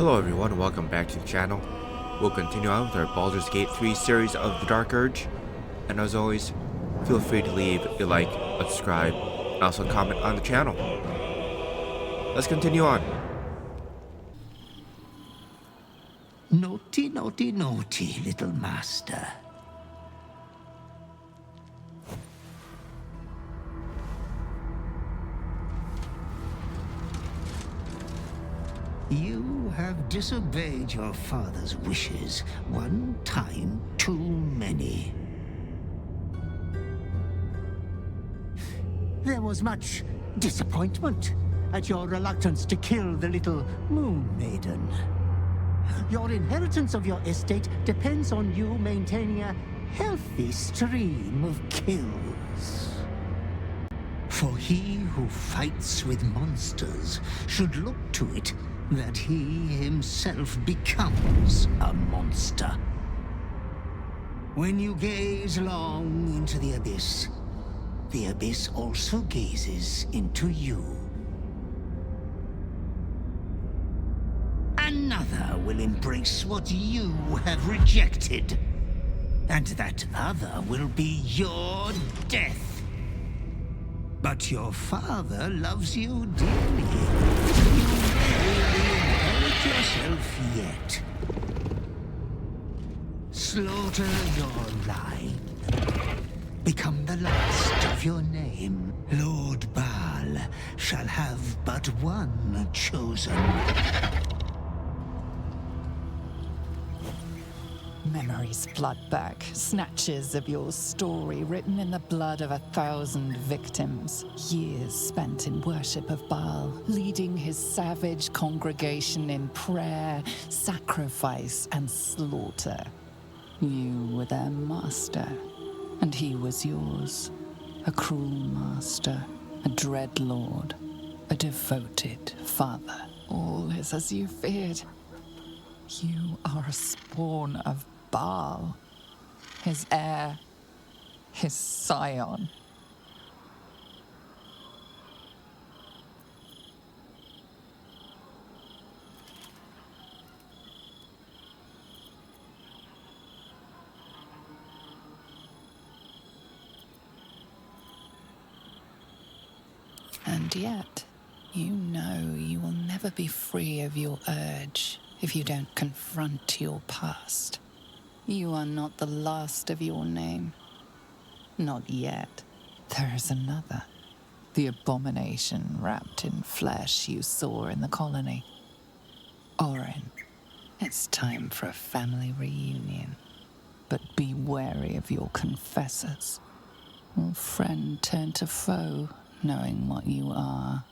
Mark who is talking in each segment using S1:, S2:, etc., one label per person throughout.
S1: Hello everyone and welcome back to the channel. We'll continue on with our Baldur's Gate 3 series of the Dark Urge. And as always, feel free to leave a like, a subscribe, and also comment on the channel. Let's continue on.
S2: Naughty, naughty, naughty, little master. You have disobeyed your father's wishes one time too many. There was much disappointment at your reluctance to kill the little moon maiden. Your inheritance of your estate depends on you maintaining a healthy stream of kills. For he who fights with monsters should look to it that he himself becomes a monster. When you gaze long into the abyss also gazes into you. Another will embrace what you have rejected, and that other will be your death. But your father loves you dearly. You may inherit yourself yet. Slaughter your line. Become the last of your name. Lord Baal shall have but one chosen.
S3: Memories flood back, snatches of your story written in the blood of 1,000 victims. Years spent in worship of Baal, leading his savage congregation in prayer, sacrifice, and slaughter. You were their master, and he was yours. A cruel master, a dread lord, a devoted father. All is as you feared. You are a spawn of Baal, his heir, his scion. And yet, you know you will never be free of your urge if you don't confront your past. You are not the last of your name. Not yet. There is another. The abomination wrapped in flesh you saw in the colony. Orin, it's time for a family reunion. But be wary of your confessors. Will friend turn to foe, knowing what you are?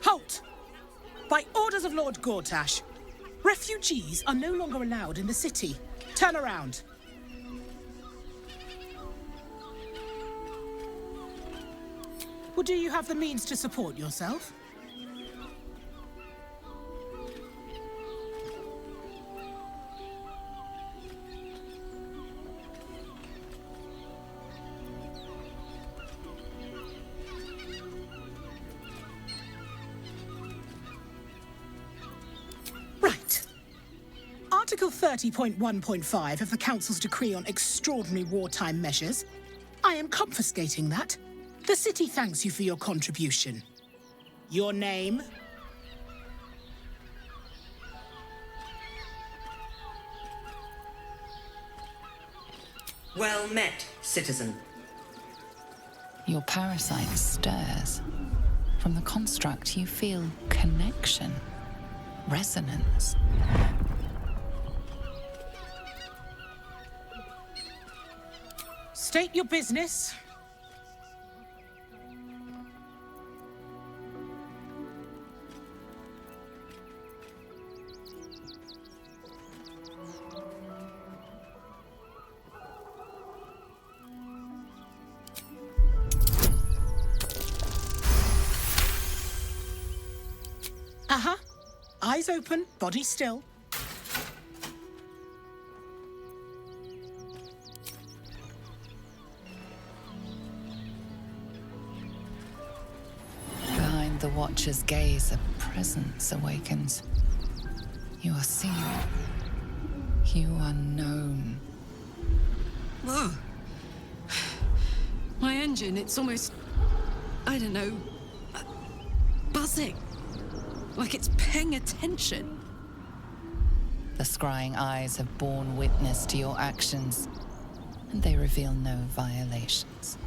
S4: Halt! By orders of Lord Gortash, refugees are no longer allowed in the city. Turn around. Well, do you have the means to support yourself? Article 30.1.5 of the Council's Decree on Extraordinary Wartime Measures. I am confiscating that. The city thanks you for your contribution. Your name?
S5: Well met, citizen.
S3: Your parasite stirs. From the construct, you feel connection, resonance.
S4: State your business. Eyes open, body still.
S3: the Watcher's gaze, a presence awakens. You are seen. You are known.
S5: Whoa. My engine, it's almost... I don't know... buzzing. Like it's paying attention.
S3: The scrying eyes have borne witness to your actions, and they reveal no violations.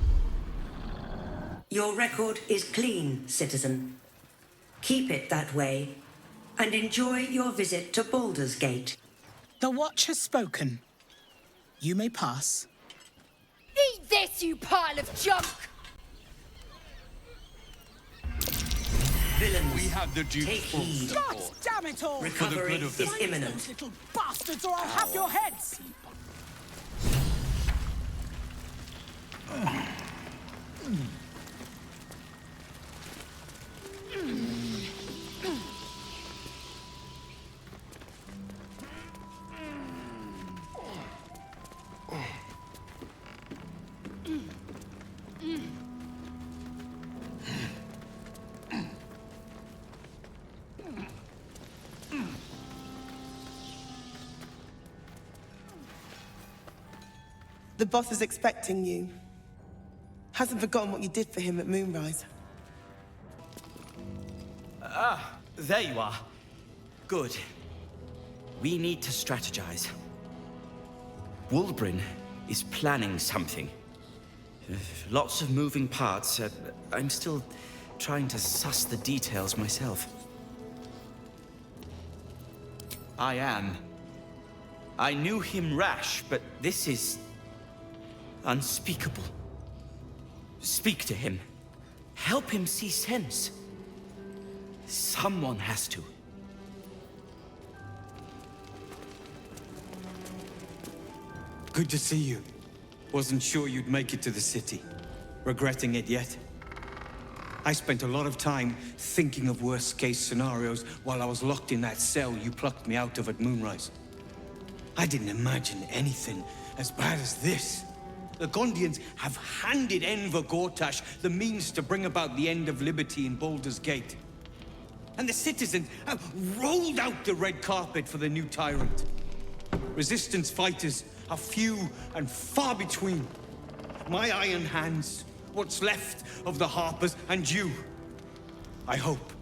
S6: Your record is clean, citizen. Keep it that way, and enjoy your visit to Baldur's Gate.
S4: The Watch has spoken. You may pass.
S7: Eat this, you pile of junk!
S6: Villains,
S8: We have the Duke's
S6: take
S8: full
S6: heed.
S8: support.
S4: God damn it all!
S6: Recovery
S8: of the
S6: is imminent.
S4: Those little bastards, or I'll have your heads!
S9: The boss is expecting you. Hasn't forgotten what you did for him at Moonrise.
S10: There you are. Good. We need to strategize. Wyrm is planning something. Lots of moving parts. I'm still trying to suss the details myself. I am. I knew him rash, but this is... unspeakable. Speak to him. Help him see sense. Someone has to.
S11: Good to see you. Wasn't sure you'd make it to the city. Regretting it yet? I spent a lot of time thinking of worst-case scenarios while I was locked in that cell you plucked me out of at Moonrise. I didn't imagine anything as bad as this. The Gondians have handed Enver Gortash the means to bring about the end of liberty in Baldur's Gate. And the citizens have rolled out the red carpet for the new tyrant. Resistance fighters are few and far between. My iron hands, what's left of the Harpers, and you. I hope.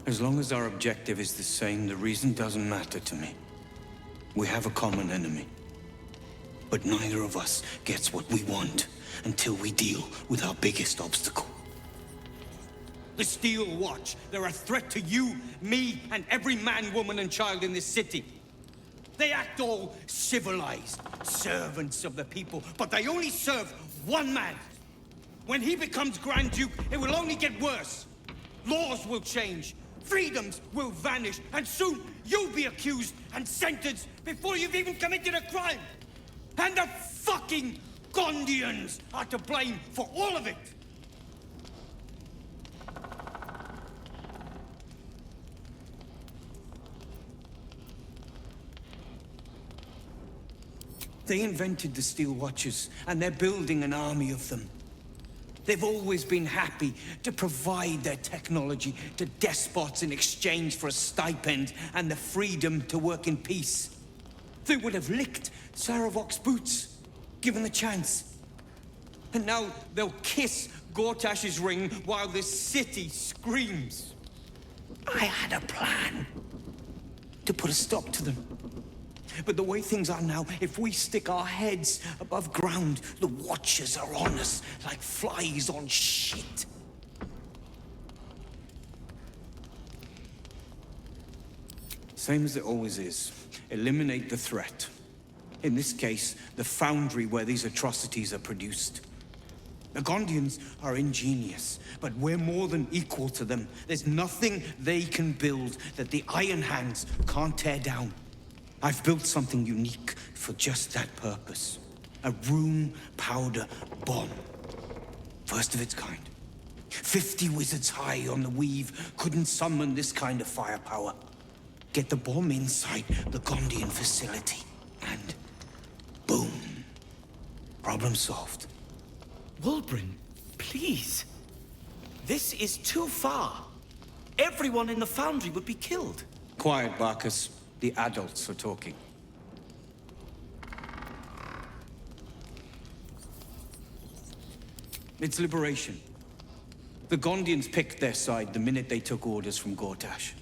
S11: As long as our objective is the same, the reason doesn't matter to me. We have a common enemy. But neither of us gets what we want until we deal with our biggest obstacle. The Steel Watch. They're a threat to you, me, and every man, woman, and child in this city. They act all civilized, servants of the people, but they only serve one man. When he becomes Grand Duke, it will only get worse. Laws will change, freedoms will vanish, and soon you'll be accused and sentenced before you've even committed a crime. And the fucking Gondians are to blame for all of it. They invented the Steel Watchers, and they're building an army of them. They've always been happy to provide their technology to despots in exchange for a stipend and the freedom to work in peace. They would have licked Saravok's boots, given the chance. And now they'll kiss Gortash's ring while this city screams. I had a plan to put a stop to them. But the way things are now, if we stick our heads above ground, the Watchers are on us like flies on shit. Same as it always is. Eliminate the threat. In this case, the foundry where these atrocities are produced. The Gondians are ingenious, but we're more than equal to them. There's nothing they can build that the Iron Hands can't tear down. I've built something unique for just that purpose. A room powder bomb. First of its kind. 50 wizards high on the weave couldn't summon this kind of firepower. Get the bomb inside the Gondian facility. And boom. Problem solved.
S10: Wyrm, please. This is too far. Everyone in the foundry would be killed.
S11: Quiet, Barcus. The adults are talking. It's liberation. The Gondians picked their side the minute they took orders from Gortash.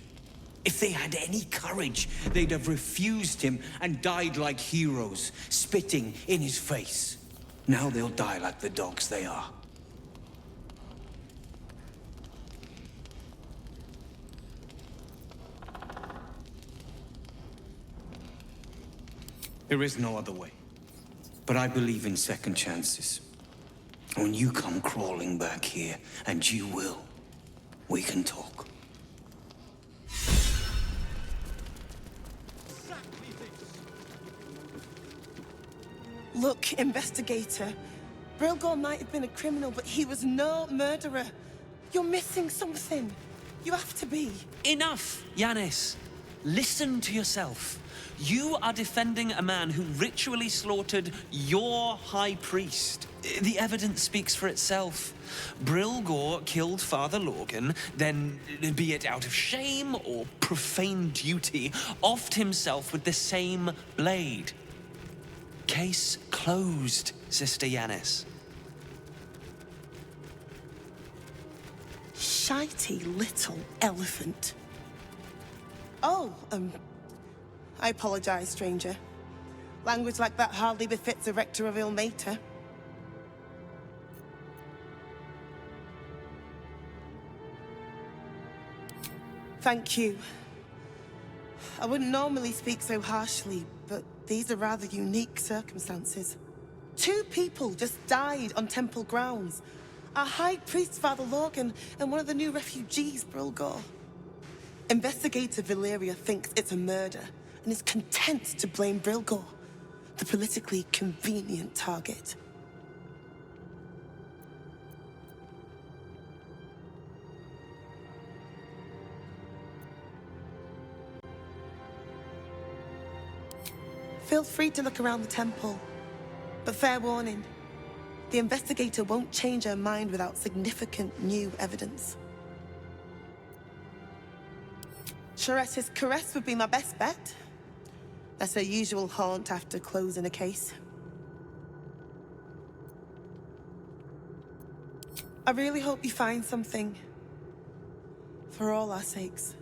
S11: If they had any courage, they'd have refused him and died like heroes, spitting in his face. Now they'll die like the dogs they are. There is no other way. But I believe in second chances. When you come crawling back here, and you will, we can talk.
S9: Look, investigator. Brilgor might have been a criminal, but he was no murderer. You're missing something. You have to be.
S8: Enough, Yanis. Listen to yourself. You are defending a man who ritually slaughtered your high priest. The evidence speaks for itself. Brilgor killed Father Lorgan, then, be it out of shame or profane duty, offed himself with the same blade. Case closed, Sister Yanis.
S9: Shitey little elephant. Oh, I apologize, stranger. Language like that hardly befits a rector of Ilmater. Thank you. I wouldn't normally speak so harshly, but these are rather unique circumstances. 2 people just died on temple grounds. Our High Priest, Father Lorgan, and one of the new refugees, Brilgor. Investigator Valeria thinks it's a murder, and is content to blame Brilgor, the politically convenient target. Feel free to look around the temple, but fair warning, the investigator won't change her mind without significant new evidence. Charette's caress would be my best bet. That's her usual haunt after closing a case. I really hope you find something. For all our sakes.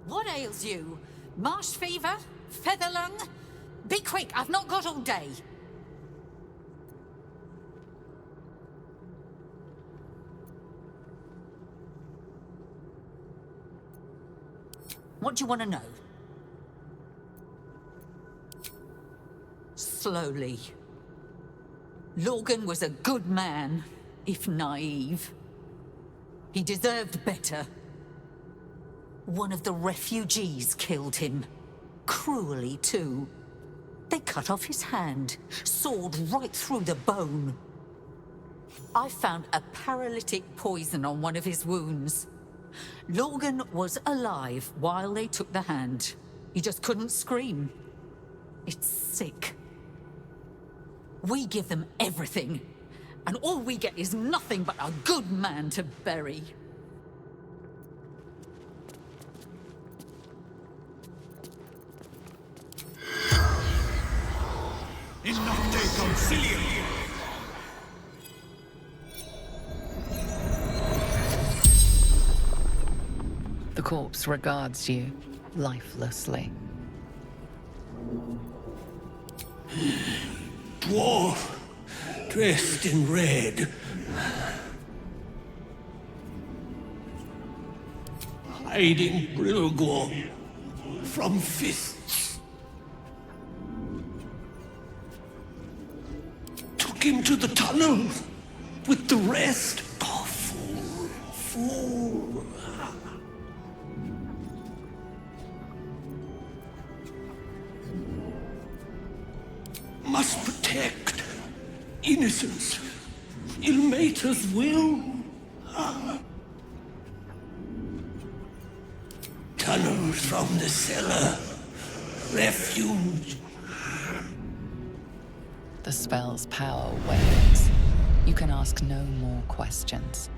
S12: What ails you? Marsh fever? Feather lung? Be quick, I've not got all day. What do you want to know? Slowly. Lorgan was a good man, if naive. He deserved better. One of the refugees killed him. Cruelly, too. They cut off his hand, sawed right through the bone. I found a paralytic poison on one of his wounds. Lorgan was alive while they took the hand. He just couldn't scream. It's sick. We give them everything, and all we get is nothing but a good man to bury.
S3: The corpse regards you lifelessly.
S13: Dwarf, dressed in red. Hiding Brilgor from fists. Took him to the tunnel with the rest. Oh, fool, fool. innocence. Ilmater's will. Tunnels from the cellar. Refuge.
S3: The spell's power wanes. You can ask no more questions.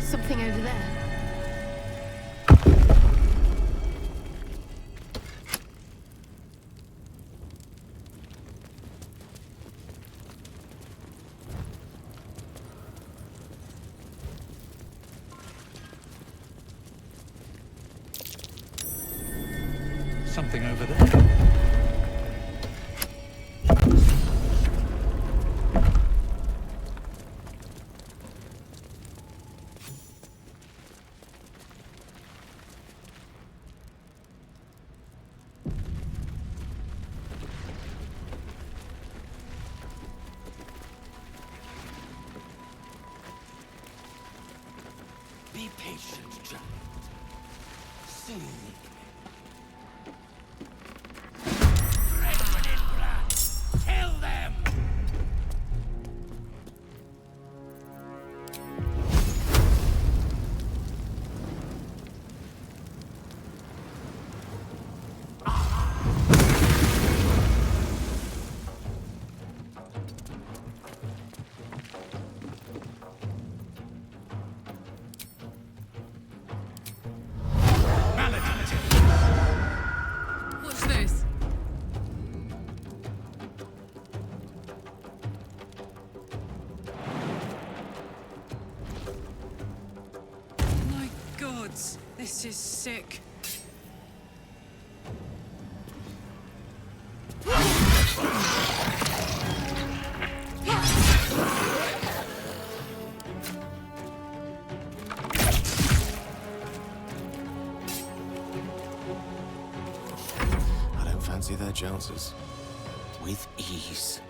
S7: Something over there.
S13: Something over there.
S11: Be patient, child. Soon. Kill them!
S5: What's this? My gods, this is sick.
S1: I don't fancy their chances.
S10: With ease.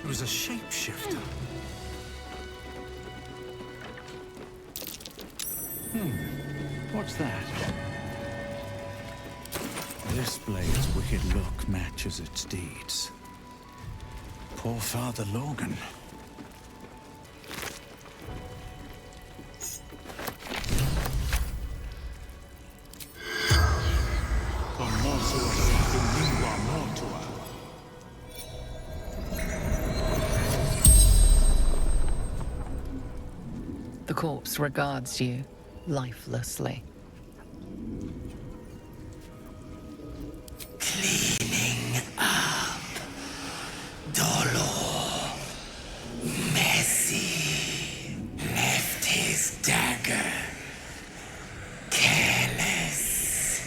S11: It was a shapeshifter.
S13: What's that? This blade's wicked look matches its deeds. Poor Father Logan.
S3: The corpse regards you lifelessly.
S13: Cleaning up. Dolor. Messy. Left his dagger. Careless.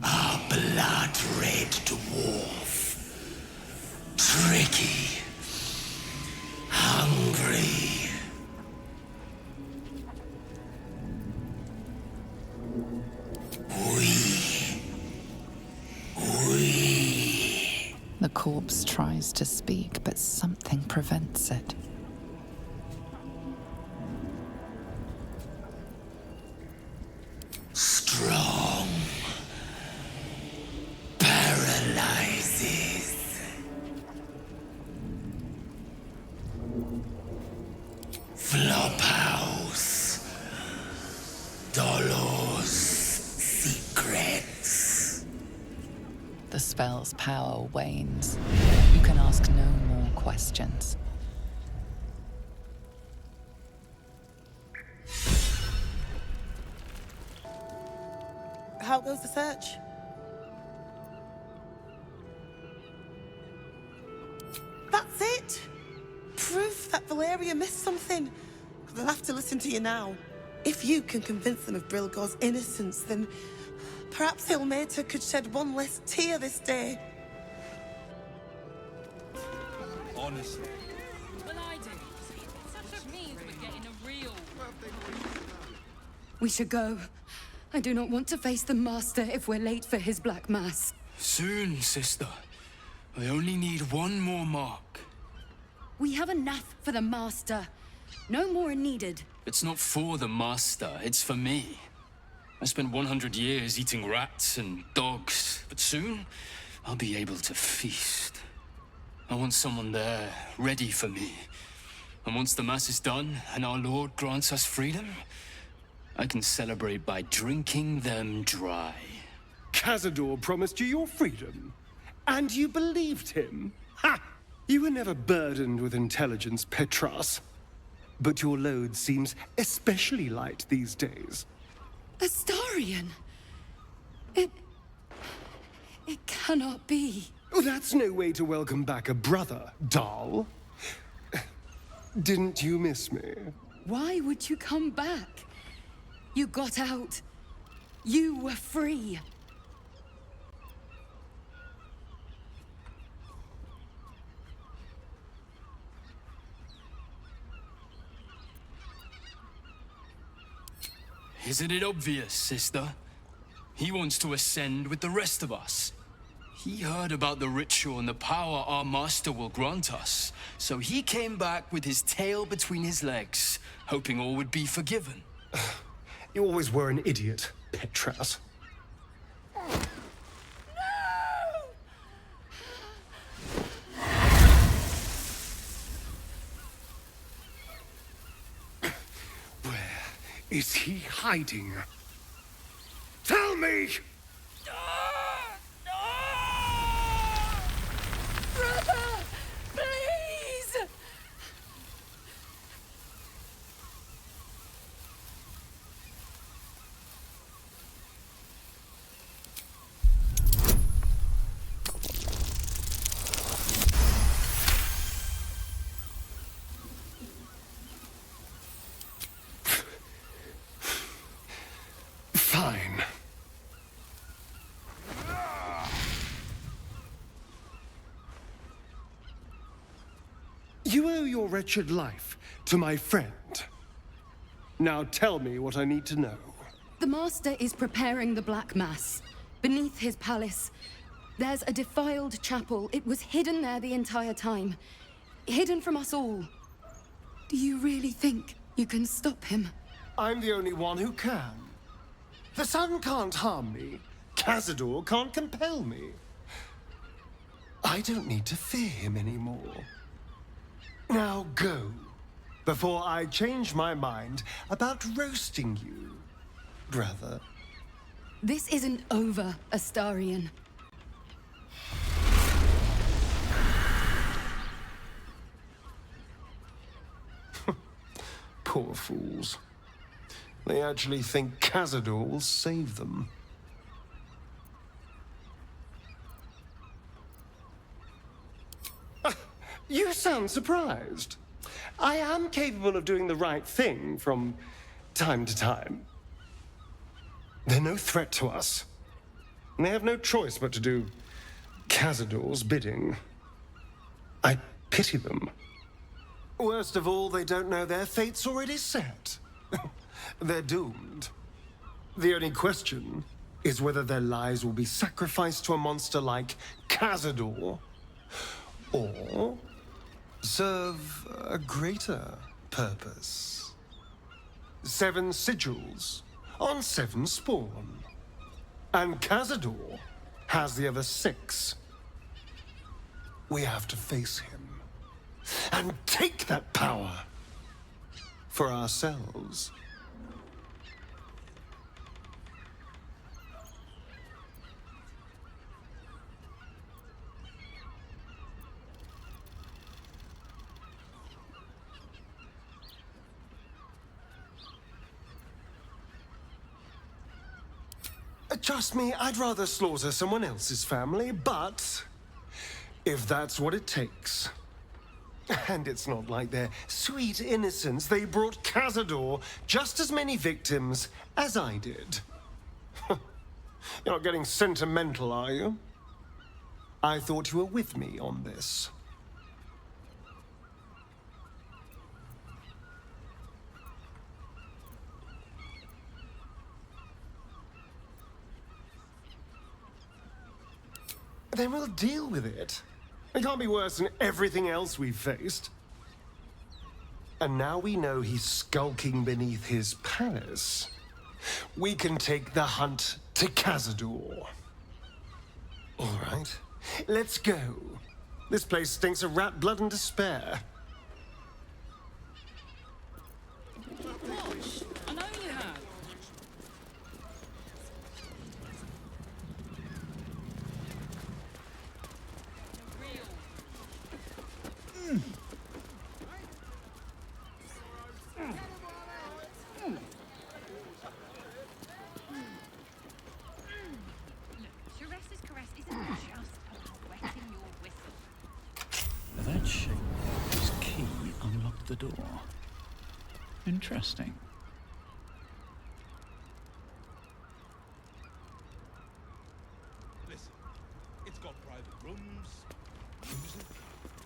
S13: Our blood-red dwarf. Tricky. Hungry.
S3: The corpse tries to speak, but something prevents it.
S13: Strong. Paralyzes. Flophouse. Dolor's secrets.
S3: The spell's power wanes. You can ask no more questions.
S9: How goes the search? That's it! Proof that Valeria missed something. They'll have to listen to you now. If you can convince them of Brilgor's innocence, then perhaps Ilmater could shed one less tear this day.
S11: Honestly.
S14: Well, I do. Which means we're getting a real...
S7: We should go. I do not want to face the Master if we're late for his Black Mass.
S15: Soon, sister. I only need one more mark.
S7: We have enough for the Master. No more are needed.
S15: It's not for the Master, it's for me. I spent 100 years eating rats and dogs, but soon I'll be able to feast. I want someone there, ready for me. And once the Mass is done, and our Lord grants us freedom, I can celebrate by drinking them dry.
S16: Cazador promised you your freedom, and you believed him? Ha! You were never burdened with intelligence, Petras. But your load seems especially light these days.
S7: Astarion! It cannot be.
S16: Oh, that's no way to welcome back a brother, doll. Didn't you miss me?
S7: Why would you come back? You got out. You were free.
S15: Isn't it obvious, sister? He wants to ascend with the rest of us. He heard about the ritual and the power our master will grant us, so he came back with his tail between his legs, hoping all would be forgiven.
S16: You always were an idiot, Petras. Is he hiding? Tell me!
S7: Brother! Please!
S16: Fine. You owe your wretched life to my friend. Now tell me what I need to know.
S7: The Master is preparing the Black Mass. Beneath his palace, there's a defiled chapel. It was hidden there the entire time. Hidden from us all. Do you really think you can stop him?
S16: I'm the only one who can. The sun can't harm me. Cazador can't compel me. I don't need to fear him anymore. Now go, before I change my mind about roasting you, brother.
S7: This isn't over, Astarion.
S16: Poor fools. They actually think Cazador will save them. You sound surprised. I am capable of doing the right thing from time to time. They're no threat to us. And they have no choice but to do Cazador's bidding. I pity them. Worst of all, they don't know their fate's already set. They're doomed. The only question is whether their lives will be sacrificed to a monster like Cazador, or serve a greater purpose. 7 sigils on 7 spawn. And Cazador has the other 6. We have to face him and take that power for ourselves. Trust me, I'd rather slaughter someone else's family, but if that's what it takes. And it's not like their sweet innocence. They brought Cazador just as many victims as I did. You're not getting sentimental, are you? I thought you were with me on this. Then we'll deal with it. It can't be worse than everything else we've faced. And now we know he's skulking beneath his palace. We can take the hunt to Cazador. All right, let's go. This place stinks of rat blood and despair.
S14: I know you have.
S17: Teresa's caress isn't just about wetting your whistle.
S13: That shape, his key unlocked the door. Interesting.
S18: Listen, it's got private rooms, music,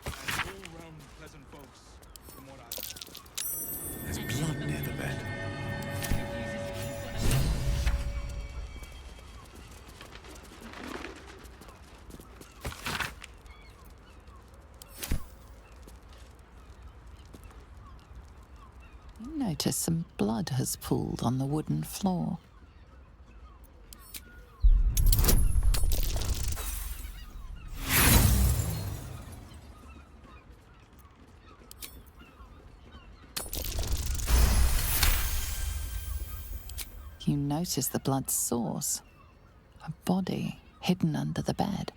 S18: and all-round pleasant folks, from what I...
S13: There's blood near the bed.
S3: You notice some blood has pooled on the wooden floor. You notice the blood's source. A body hidden under the bed.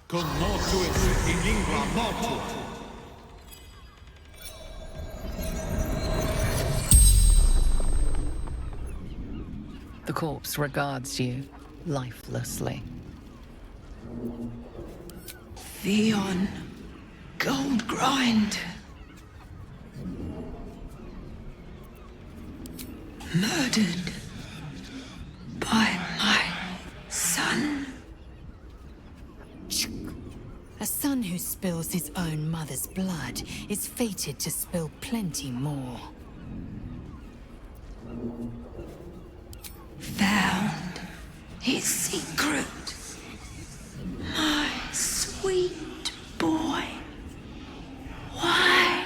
S18: Connotuit in lingua mortua.
S3: The corpse regards you lifelessly.
S4: Theon Goldgrind. Murdered by my son.
S19: A son who spills his own mother's blood is fated to spill plenty more.
S4: Found his secret. My sweet boy. Why?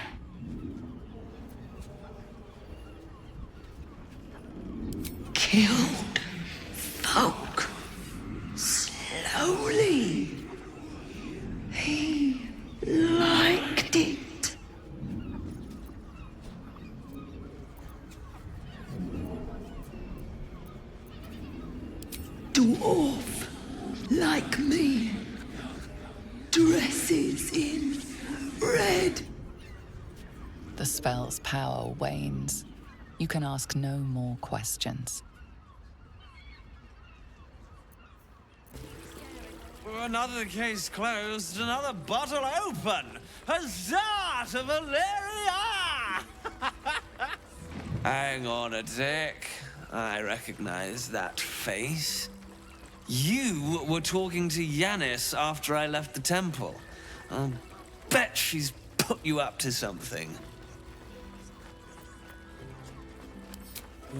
S4: Killed folk slowly. He liked it. Dwarf like me dresses in red.
S3: The spell's power wanes. You can ask no more questions.
S8: Another case closed, another bottle open. Huzzah to Valeria! Hang on a tick. I recognize that face. You were talking to Yanis after I left the temple. I'll bet she's put you up to something.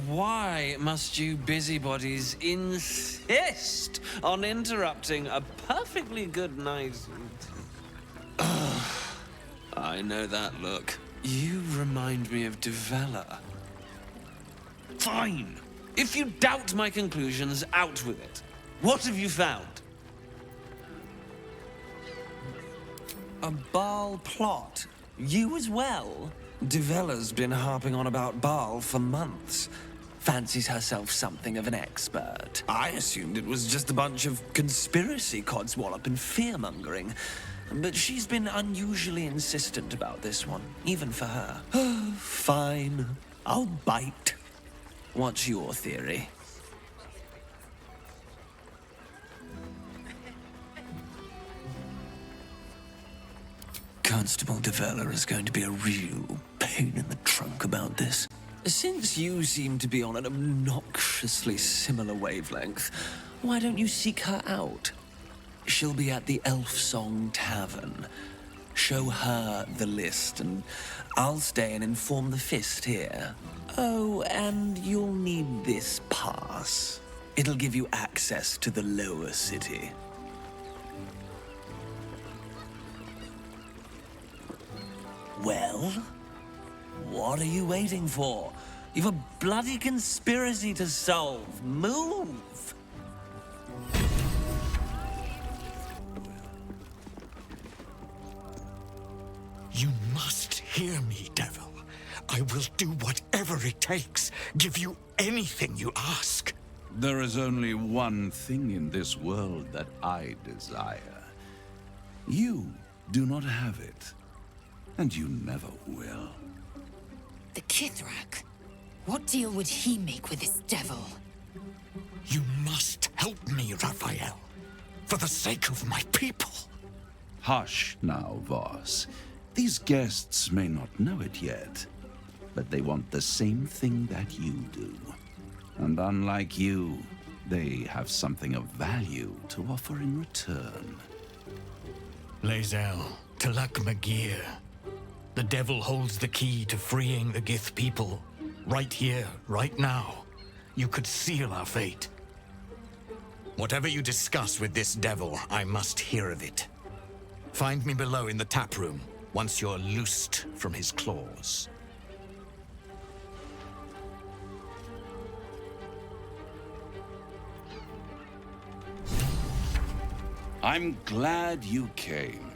S8: Why must you busybodies insist on interrupting a perfectly good night? I know that look. You remind me of Devella. Fine. If you doubt my conclusions, out with it. What have you found? A Baal plot? You as well? Devella's been harping on about Baal for months. Fancies herself something of an expert. I assumed it was just a bunch of conspiracy codswallop and fear-mongering. but she's been unusually insistent about this one, even for her. Fine, I'll bite. What's your theory? Constable Develler is going to be a real pain in the trunk about this. Since you seem to be on an obnoxiously similar wavelength, why don't you seek her out? She'll be at the Elf Song Tavern. Show her the list, and I'll stay and inform the Fist here. Oh, and you'll need this pass. It'll give you access to the lower city. Well, what are you waiting for? You've a bloody conspiracy to solve. Move!
S20: You must hear me, Devil. I will do whatever it takes, give you anything you ask.
S13: There is only one thing in this world that I desire. You do not have it, and you never will.
S19: The Kithrak? What deal would he make with this devil?
S20: You must help me, Raphael, for the sake of my people.
S13: Hush now, Voss. These guests may not know it yet, but they want the same thing that you do. And unlike you, they have something of value to offer in return.
S20: Lae'zel, Talak Magir. The devil holds the key to freeing the Gith people. Right here, right now. You could seal our fate. Whatever you discuss with this devil, I must hear of it. Find me below in the tap room, once you're loosed from his claws.
S13: I'm glad you came.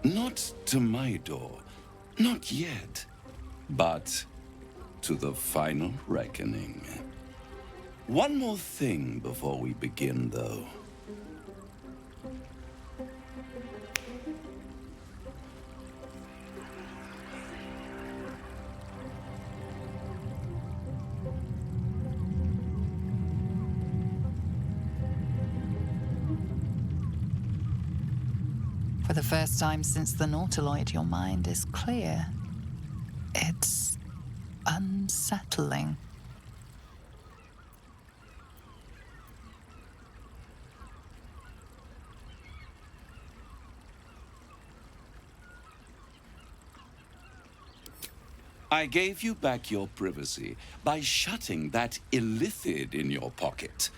S13: Not to my door, not yet, but to the final reckoning. One more thing before we begin, though.
S3: For the first time since the Nautiloid, your mind is clear. It's unsettling.
S13: I gave you back your privacy by shutting that illithid in your pocket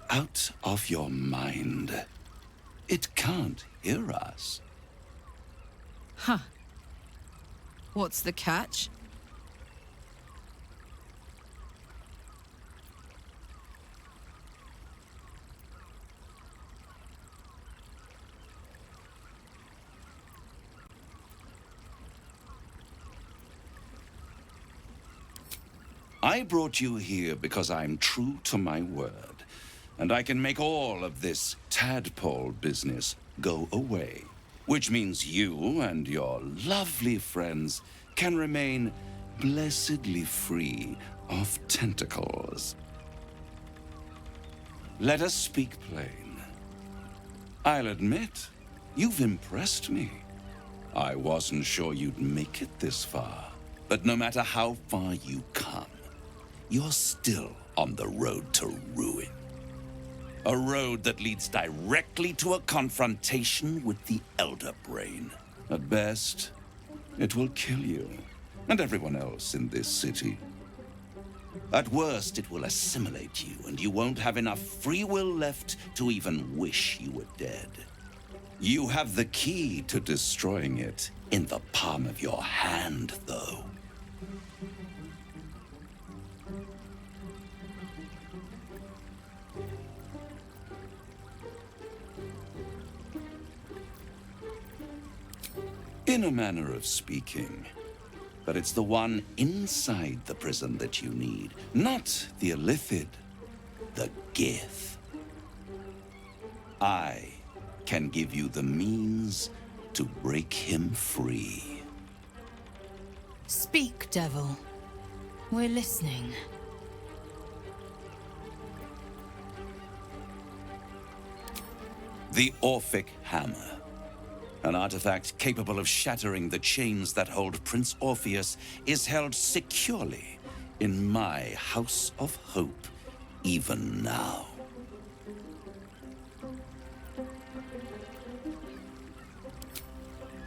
S13: out of your mind. It can't hear us.
S5: Huh. What's the catch?
S13: I brought you here because I'm true to my word, and I can make all of this tadpole business go away, which means you and your lovely friends can remain blessedly free of tentacles. Let us speak plain. I'll admit, you've impressed me. I wasn't sure you'd make it this far, but no matter how far you come, you're still on the road to ruin. A road that leads directly to a confrontation with the Elder Brain. At best, it will kill you and everyone else in this city. At worst, it will assimilate you, and you won't have enough free will left to even wish you were dead. You have the key to destroying it in the palm of your hand, though. In a manner of speaking. But it's the one inside the prison that you need, not the illithid, the Gith. I can give you the means to break him free.
S19: Speak, devil. We're listening.
S13: The Orphic Hammer. An artifact capable of shattering the chains that hold Prince Orpheus is held securely in my House of Hope, even now.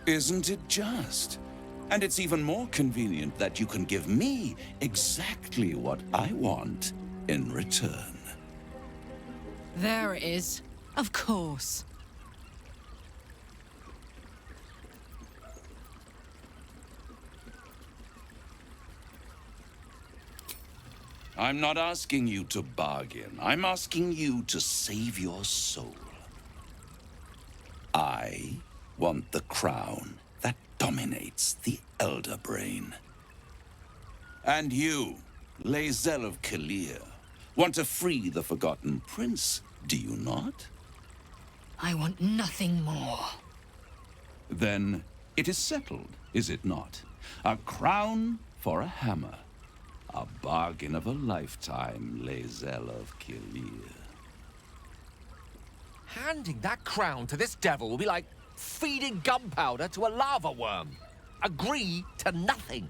S13: Isn't it just? And it's even more convenient that you can give me exactly what I want in return.
S5: There it is. Of course.
S13: I'm not asking you to bargain. I'm asking you to save your soul. I want the crown that dominates the Elder Brain. And you, Lae'zel of Kalir, want to free the Forgotten Prince, do you not?
S19: I want nothing more.
S13: Then it is settled, is it not? A crown for a hammer. A bargain of a lifetime, Lae'zel of Kalir.
S21: Handing that crown to this devil will be like feeding gunpowder to a lava worm. Agree to nothing.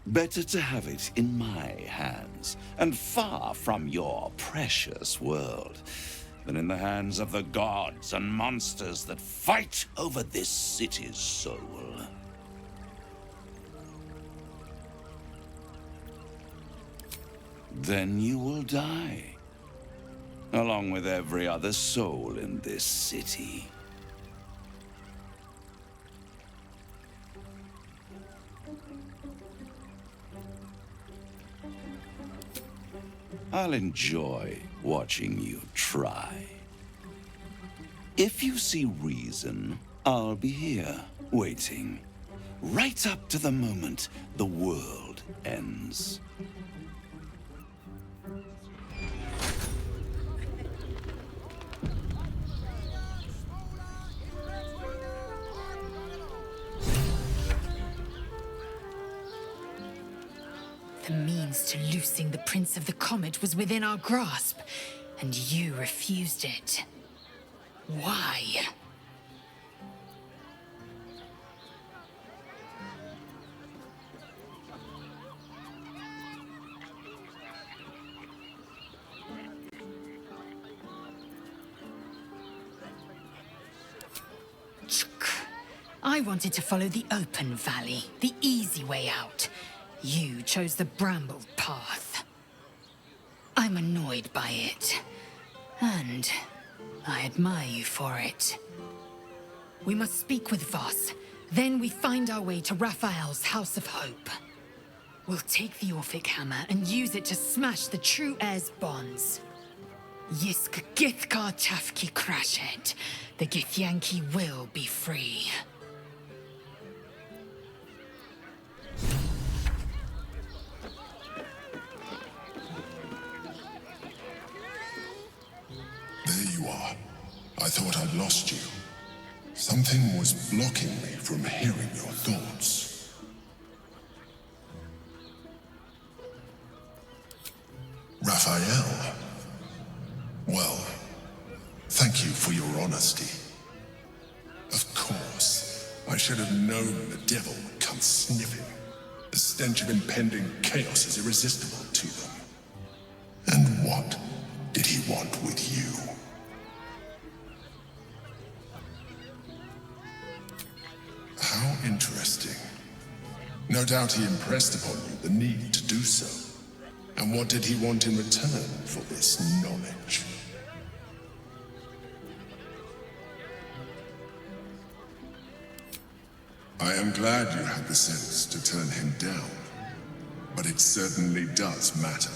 S13: Better to have it in my hands, and far from your precious world, than in the hands of the gods and monsters that fight over this city's soul. Then you will die, along with every other soul in this city. I'll enjoy watching you try. If you see reason, I'll be here, waiting, right up to the moment the world ends.
S19: The means to loosing the Prince of the Comet was within our grasp, and you refused it. Why? I wanted to follow the open valley, the easy way out. You chose the brambled path. I'm annoyed by it, and I admire you for it. We must speak with Voss, then we find our way to Raphael's House of Hope. We'll take the Orphic Hammer and use it to smash the true heir's bonds. Yisk Githkar Tafki Crashet, the Githyanki will be free.
S22: There you are. I thought I'd lost you. Something was blocking me from hearing your thoughts. Raphael. Well, thank you for your honesty. Of course, I should have known the devil would come sniffing. The stench of impending chaos is irresistible to them. And what did he want with you? How interesting. No doubt he impressed upon you the need to do so. And what did he want in return for this knowledge? I am glad you had the sense to turn him down. But it certainly does matter.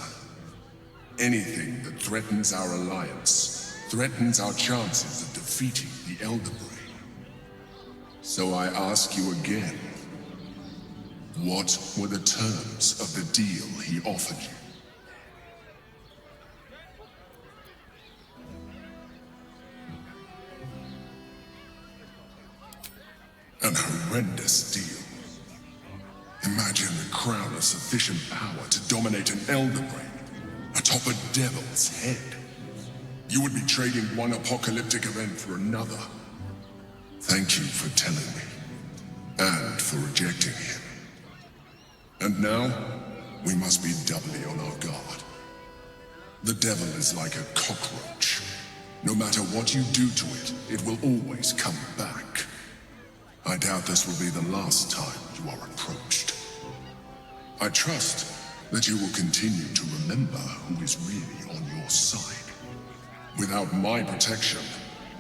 S22: Anything that threatens our alliance threatens our chances of defeating the Elder Brain. So I ask you again, What were the terms of the deal he offered you? An horrendous deal. Imagine the crown of sufficient power to dominate an Elder Brain atop a devil's head. You would be trading one apocalyptic event for another. Thank you for telling me, and for rejecting him. And now, we must be doubly on our guard. The devil is like a cockroach. No matter what you do to it, it will always come back. I doubt this will be the last time you are approached. I trust that you will continue to remember who is really on your side. Without my protection,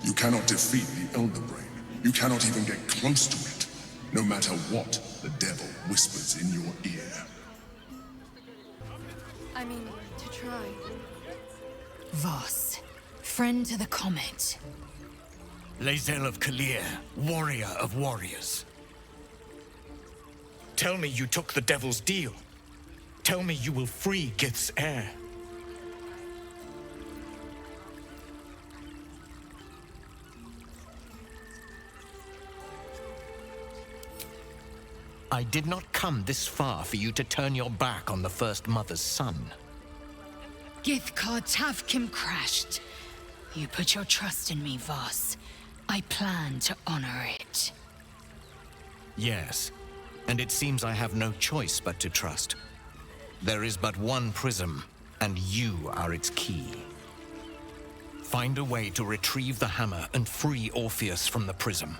S22: you cannot defeat the Elder Brain. You cannot even get close to it, no matter what the devil whispers in your ear.
S7: I mean, to try.
S19: Voss, friend to the Comet.
S20: Lae'zel of Kalir, warrior of warriors. Tell me you took the devil's deal. Tell me you will free Gith's heir. I did not come this far for you to turn your back on the First Mother's son.
S19: Githkar Tavkim crashed. You put your trust in me, Voss. I plan to honor it.
S20: Yes, and it seems I have no choice but to trust. There is but one prism, and you are its key. Find a way to retrieve the hammer and free Orpheus from the prism.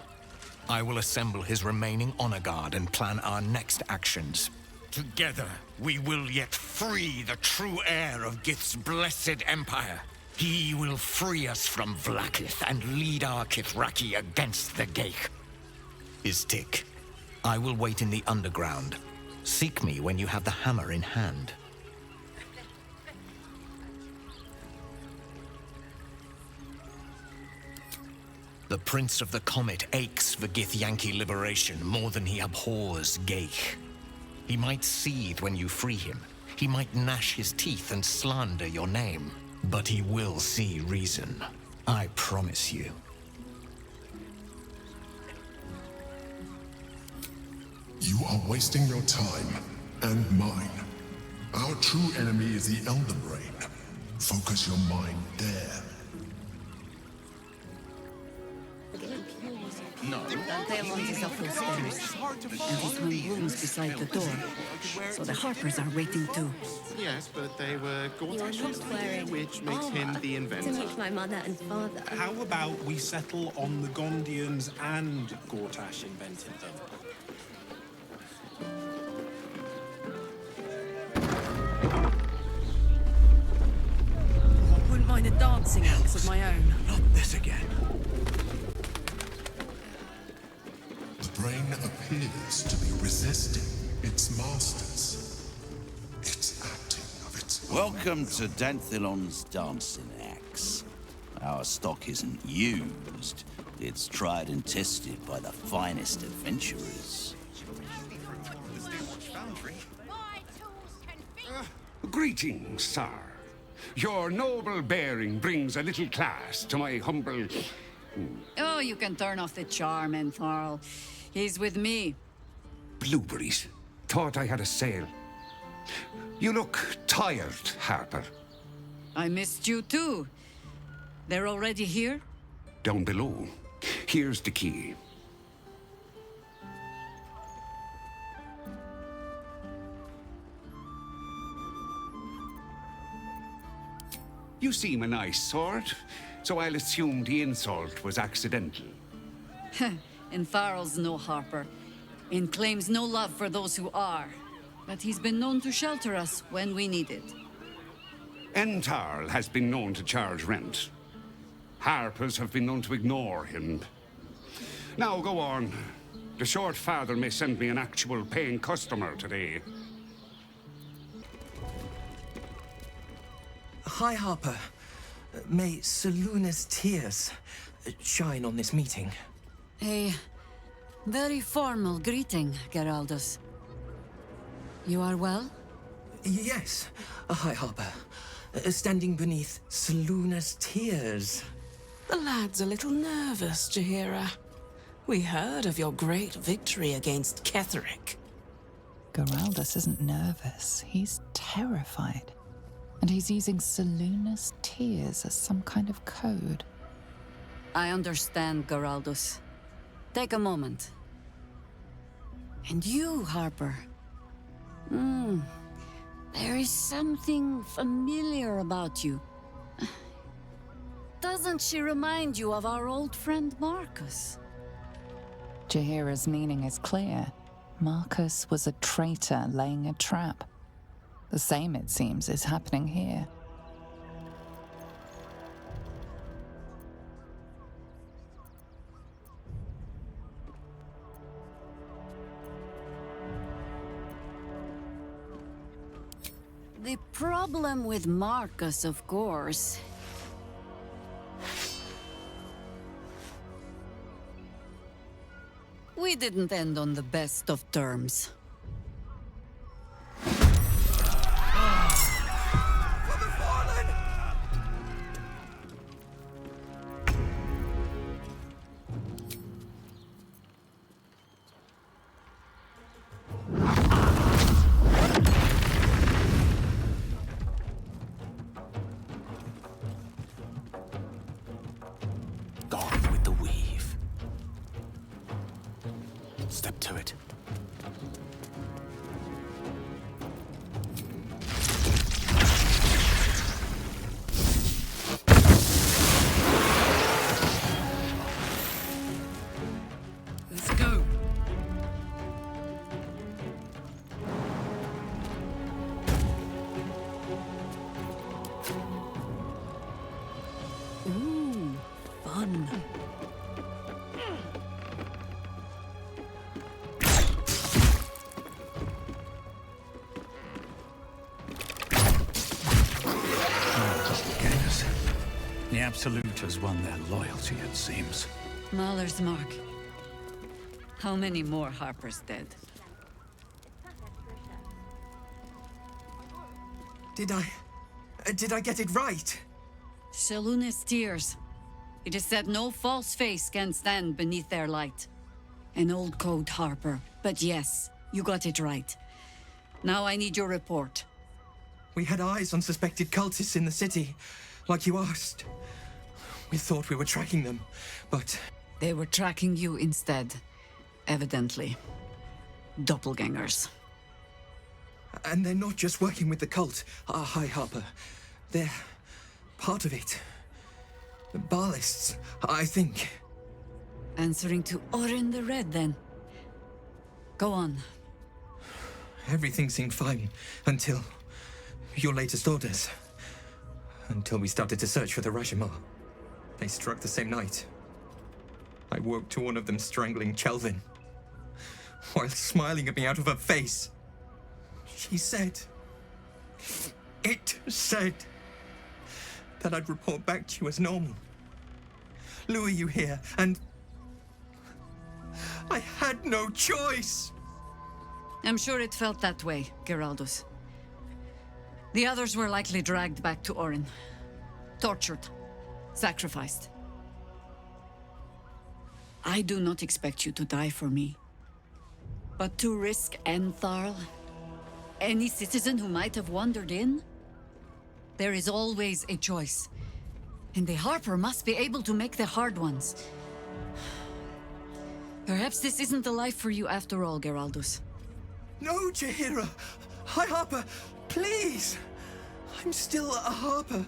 S20: I will assemble his remaining honor guard and plan our next actions. Together, we will yet free the true heir of Gith's blessed empire. He will free us from Vlaakith and lead our Kithraki against the Geich. Istik, I will wait in the underground. Seek me when you have the hammer in hand. The Prince of the Comet aches for Githyanki liberation more than he abhors Geich. He might seethe when you free him. He might gnash his teeth and slander your name. But he will see reason. I promise you.
S22: You are wasting your time, and mine. Our true enemy is the Elder Brain. Focus your mind there.
S2: Dante wants us up those stairs, and he's hung rooms beside the door, so the Harpers are waiting too.
S6: Yes, but they were Gortash,
S23: You are not wearing
S6: which makes him the
S23: to
S6: inventor.
S23: meet my mother and father.
S6: How about we settle on the Gondians and Gortash invented them?
S5: I wouldn't mind a dancing axe of my own.
S20: Not this again.
S22: The brain appears to be resisting its masters. It's acting of its own.
S24: Welcome to Danthilon's dancing axe. Our stock isn't used. It's tried and tested by the finest adventurers.
S25: Greetings, sir. Your noble bearing brings a little class to my humble...
S2: Oh, you can turn off the charm, Entharl. He's with me.
S25: Blueberries. Thought I had a sale. You look tired, Harper.
S2: I missed you too. They're already here?
S25: Down below. Here's the key. You seem a nice sort, so I'll assume the insult was accidental.
S2: Entharl's no Harper, and claims no love for those who are. But he's been known to shelter us when we need it.
S25: Entharl has been known to charge rent. Harpers have been known to ignore him. Now go on. The short father may send me an actual paying customer today.
S26: Hi, Harper. May Seluna's tears shine on this meeting.
S2: A very formal greeting, Geraldus. You are well?
S26: Yes, High Harper. Standing beneath Selûne's tears.
S1: The lad's a little nervous, Jaheira. We heard of your great victory against Ketheric.
S3: Geraldus isn't nervous. He's terrified. And he's using Selûne's tears as some kind of code.
S2: I understand, Geraldus. Take a moment. And you, Harper. There is something familiar about you. Doesn't she remind you of our old friend Marcus?
S3: Jaheira's meaning is clear. Marcus was a traitor laying a trap. The same, it seems, is happening here.
S2: The problem with Marcus, of course, we didn't end on the best of terms.
S20: Gone with the weave. Step to it.
S5: Let's go.
S2: Ooh, fun.
S20: The Absolute has won their loyalty, it seems.
S2: Mahler's mark. How many more Harpers dead?
S26: Did I get it right?
S2: Selûne's tears. It is said no false face can stand beneath their light. An old code, Harper. But yes, you got it right. Now I need your report.
S26: We had eyes on suspected cultists in the city, like you asked. We thought we were tracking them, but...
S2: They were tracking you instead. Evidently. Doppelgangers.
S26: And they're not just working with the cult, High Harper. They're part of it. Baalists, I think.
S2: Answering to Orin the Red, then. Go on.
S26: Everything seemed fine until your latest orders. Until we started to search for the Rashomar. They struck the same night. I woke to one of them strangling Chelvin, while smiling at me out of her face. She said... It said... that I'd report back to you as normal. Lure you here, and... I had no choice!
S2: I'm sure it felt that way, Geraldus. The others were likely dragged back to Orin. Tortured. Sacrificed. I do not expect you to die for me. But to risk Entharl, any citizen who might have wandered in, there is always a choice. And the Harper must be able to make the hard ones. Perhaps this isn't the life for you after all, Geraldus.
S26: No, Jaheira! High Harper, please! I'm still a Harper.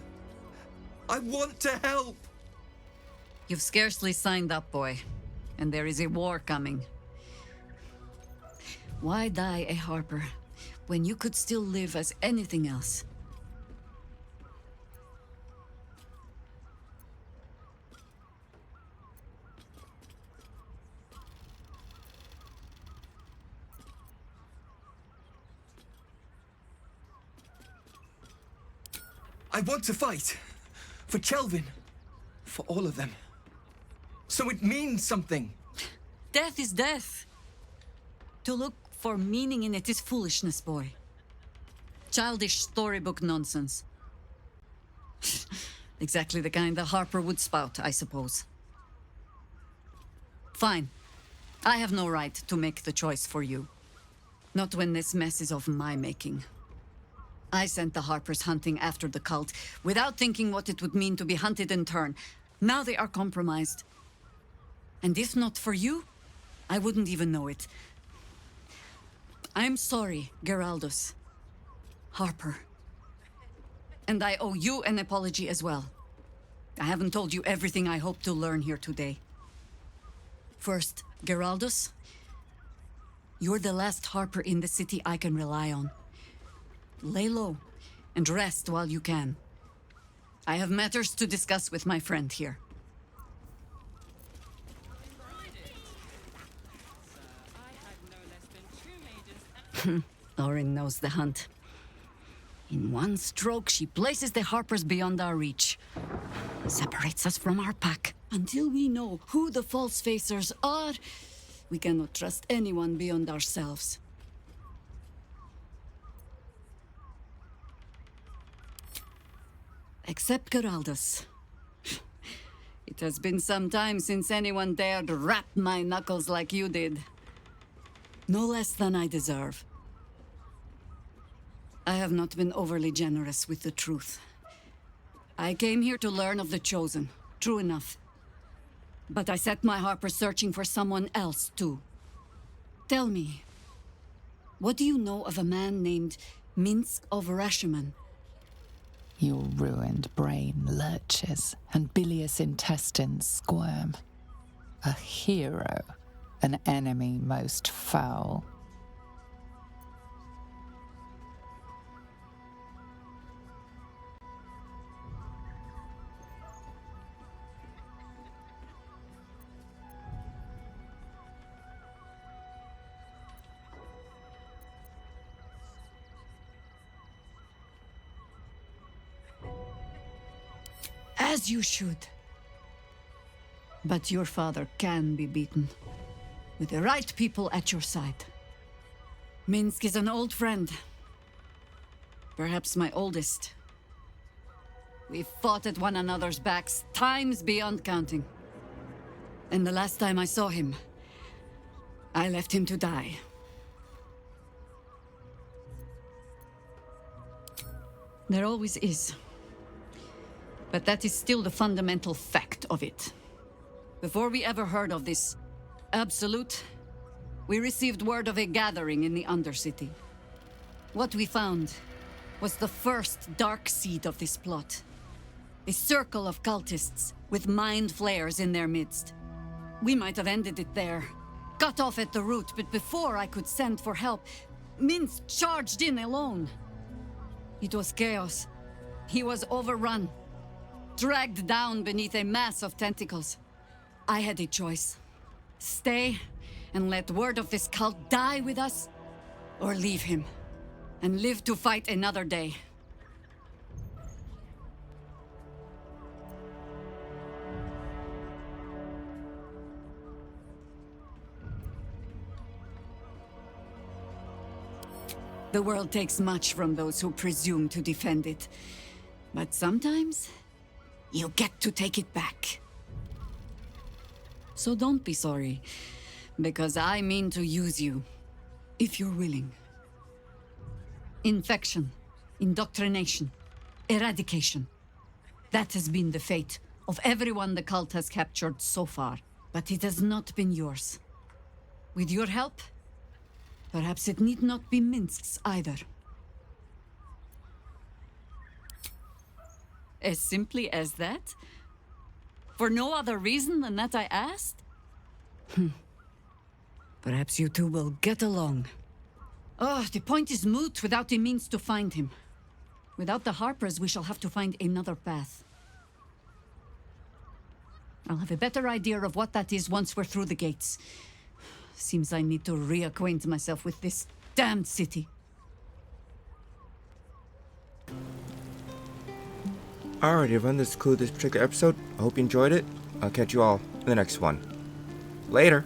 S26: I want to help!
S2: You've scarcely signed up, boy. And there is a war coming. Why die a Harper, when you could still live as anything else?
S26: I want to fight. For Chelvin. For all of them. So it means something.
S2: Death is death. To look for meaning in it is foolishness, boy. Childish storybook nonsense. Exactly the kind the Harper would spout, I suppose. Fine. I have no right to make the choice for you. Not when this mess is of my making. I sent the Harpers hunting after the cult, without thinking what it would mean to be hunted in turn. Now they are compromised. And if not for you, I wouldn't even know it. I'm sorry, Geraldus. Harper. And I owe you an apology as well. I haven't told you everything I hope to learn here today. First, Geraldus, you're the last Harper in the city I can rely on. Lay low and rest while you can. I have matters to discuss with my friend here. Orin knows the hunt. In one stroke, she places the Harpers beyond our reach. Separates us from our pack. Until we know who the false facers are, we cannot trust anyone beyond ourselves. Except Geraldus. It has been some time since anyone dared rap my knuckles like you did. No less than I deserve. I have not been overly generous with the truth. I came here to learn of the Chosen, true enough. But I set my Harpers searching for someone else, too. Tell me, what do you know of a man named Minsk of Rashomon?
S3: Your ruined brain lurches, and bilious intestines squirm. A hero, an enemy most foul.
S2: As you should. But your father can be beaten. With the right people at your side. Minsk is an old friend. Perhaps my oldest. We've fought at one another's backs times beyond counting. And the last time I saw him, I left him to die. There always is. But that is still the fundamental fact of it. Before we ever heard of this Absolute, we received word of a gathering in the Undercity. What we found was the first dark seed of this plot. A circle of cultists with mind flayers in their midst. We might have ended it there, cut off at the root, but before I could send for help, Minsk charged in alone. It was chaos. He was overrun. Dragged down beneath a mass of tentacles. I had a choice. Stay and let word of this cult die with us, or leave him and live to fight another day. The world takes much from those who presume to defend it. But sometimes, you get to take it back. So don't be sorry, because I mean to use you, if you're willing. Infection, indoctrination, eradication. That has been the fate of everyone the cult has captured so far, but it has not been yours. With your help, perhaps it need not be Minsk's either. As simply as that? For no other reason than that I asked? Perhaps you two will get along. Oh, the point is moot without a means to find him. Without the Harpers, we shall have to find another path. I'll have a better idea of what that is once we're through the gates. Seems I need to reacquaint myself with this damned city.
S9: Alright everyone, this concludes this particular episode. I hope you enjoyed it. I'll catch you all in the next one. Later!